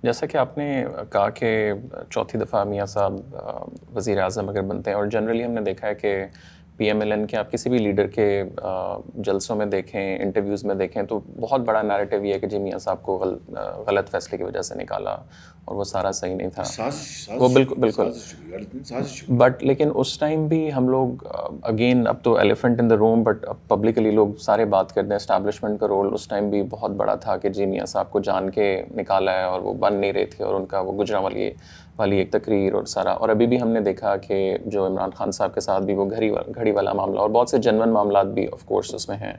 جیسا کہ آپ نے کہا کہ چوتھی دفعہ میاں صاحب وزیر اعظم اگر بنتے ہیں، اور جنرلی ہم نے دیکھا ہے کہ پی ایم ایل این کے آپ کسی بھی لیڈر کے جلسوں میں دیکھیں، انٹرویوز میں دیکھیں، تو بہت بڑا نیریٹو یہ ہے کہ جی میاں صاحب کو غلط فیصلے کی وجہ سے نکالا اور وہ سارا صحیح نہیں تھا، وہ بالکل بٹ لیکن اس ٹائم بھی ہم لوگ اگین، اب تو elephant in the room, but publicly لوگ سارے بات کرتے ہیں اسٹیبلشمنٹ کا رول اس ٹائم بھی بہت بڑا تھا کہ جی میاں صاحب کو جان کے نکالا ہے اور وہ بن نہیں رہے تھے، اور ان کا وہ گجرانوالی والی ایک تقریر اور سارا، اور ابھی بھی ہم نے دیکھا کہ جو عمران خان صاحب کے ساتھ بھی وہ گھڑی والا معاملہ اور بہت سے جنون معاملات بھی آف کورس اس میں ہیں.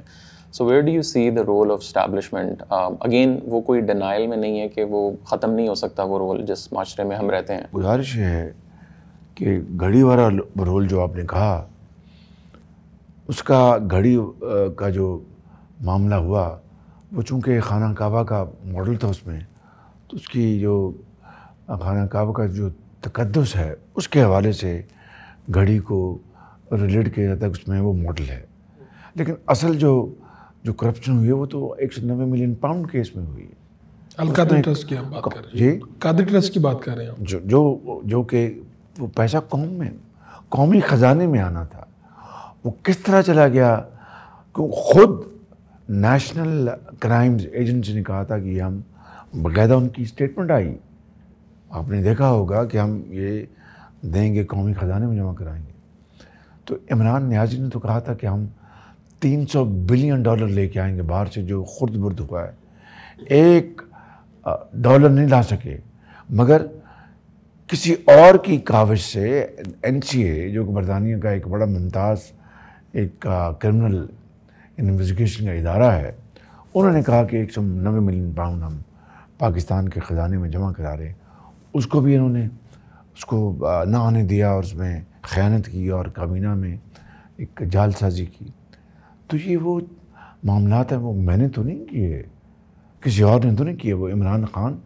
So where do you see the role of establishment? Again وہ کوئی ڈینائل میں نہیں ہے کہ وہ ختم نہیں ہو سکتا وہ رول جس معاشرے میں ہم رہتے ہیں. گزارش یہ ہے کہ گھڑی والا رول جو آپ نے کہا، اس کا گھڑی کا جو معاملہ ہوا وہ چونکہ خانہ کعبہ کا ماڈل تھا اس میں، تو اس کی جو خانہ کعبہ کا جو تقدس ہے اس کے حوالے سے گھڑی کو ریلیٹ کیا جاتا ہے، اس میں وہ ماڈل ہے. لیکن اصل جو کرپشن ہوئی ہے وہ تو 190 ملین پاؤنڈ کیس میں ہوئی ہے. القادری ٹرسٹ کی آپ بات کر رہے ہیں؟ جی، قادری ٹرسٹ کی بات کر رہے ہیں. جو کہ وہ پیسہ قومی خزانے میں آنا تھا، وہ کس طرح چلا گیا کہ خود نیشنل کرائمز ایجنسی نے کہا تھا کہ ہم باقاعدہ، ان کی اسٹیٹمنٹ آئی، آپ نے دیکھا ہوگا کہ ہم یہ دیں گے، قومی خزانے میں جمع کرائیں گے. تو عمران نیازی نے تو کہا تھا کہ ہم $300 بلین لے کے آئیں گے باہر سے، جو خرد برد ہوا ہے. $1 نہیں لا سکے، مگر کسی اور کی کاوش سے NCA جو کہ برطانیہ کا ایک بڑا ممتاز ایک کرمنل انویسٹیگیشن کا ادارہ ہے، انہوں نے کہا کہ 190 ملین پاؤنڈ ہم پاکستان کے خزانے میں جمع کرا رہے ہیں. اس کو بھی انہوں نے اس کو نہ آنے دیا اور اس میں خیانت کی اور کابینہ میں ایک جال سازی کی. تو یہ وہ معاملات ہیں، وہ میں نے تو نہیں کیے، کسی اور نے تو نہیں کیے، وہ عمران خان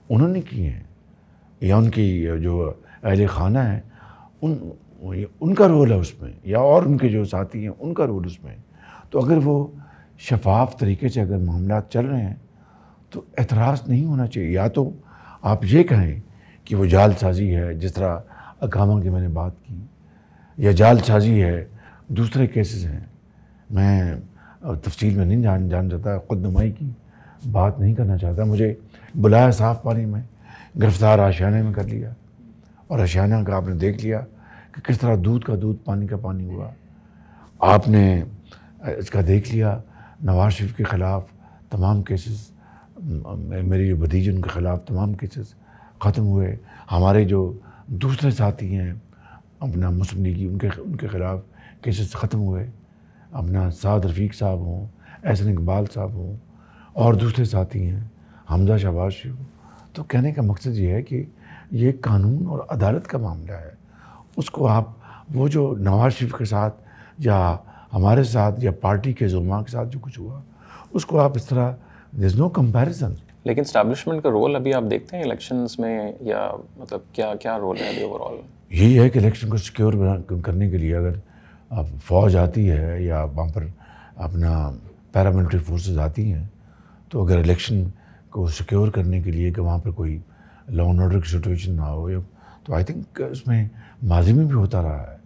انہوں نے کیے ہیں، یا ان کی جو اہل خانہ ہیں ان کا رول ہے اس میں، یا اور ان کے جو ساتھی ہیں ان کا رول اس میں. تو اگر وہ شفاف طریقے سے اگر معاملات چل رہے ہیں تو اعتراض نہیں ہونا چاہیے. یا تو آپ یہ کہیں کہ وہ جال سازی ہے، جس طرح اقامہ کی میں نے بات کی، یا جال سازی ہے دوسرے کیسز ہیں. میں تفصیل میں نہیں جان چاہتا، خود نمائی کی بات نہیں کرنا چاہتا. مجھے بلایا صاف پانی میں، گرفتار آشیانے میں کر لیا، اور آشیانہ کا آپ نے دیکھ لیا کہ کس طرح دودھ کا دودھ پانی کا پانی ہوا. آپ نے اس کا دیکھ لیا نواز شریف کے خلاف تمام کیسز، میری جو بھتیجے ان کے خلاف تمام کیسز ختم ہوئے. ہمارے جو دوسرے ساتھی ہیں اپنا مسلم لیگی، ان کے خلاف کیسز ختم ہوئے. اپنا سعد رفیق صاحب ہوں، احسن اقبال صاحب ہوں، اور دوسرے ساتھی ہیں حمزہ شہباز شریف. تو کہنے کا مقصد یہ ہے کہ یہ قانون اور عدالت کا معاملہ ہے. اس کو آپ وہ جو نواز شریف کے ساتھ یا ہمارے ساتھ یا پارٹی کے زعماء کے ساتھ جو کچھ ہوا، اس کو آپ اس طرح there is no comparison. لیکن اسٹیبلشمنٹ کا رول ابھی آپ دیکھتے ہیں الیکشنز میں، یا مطلب کیا رول ہے ابھی اوور آل؟ یہی ہے کہ الیکشن کو سیکیور کرنے کے لیے اگر فوج آتی ہے یا وہاں پر اپنا پیراملٹری فورسز آتی ہیں، تو اگر الیکشن کو سیکیور کرنے کے لیے کہ وہاں پر کوئی لا اینڈ آرڈر کی سچویشن نہ ہو، تو آئی تھنک اس میں ماضی میں بھی ہوتا رہا ہے.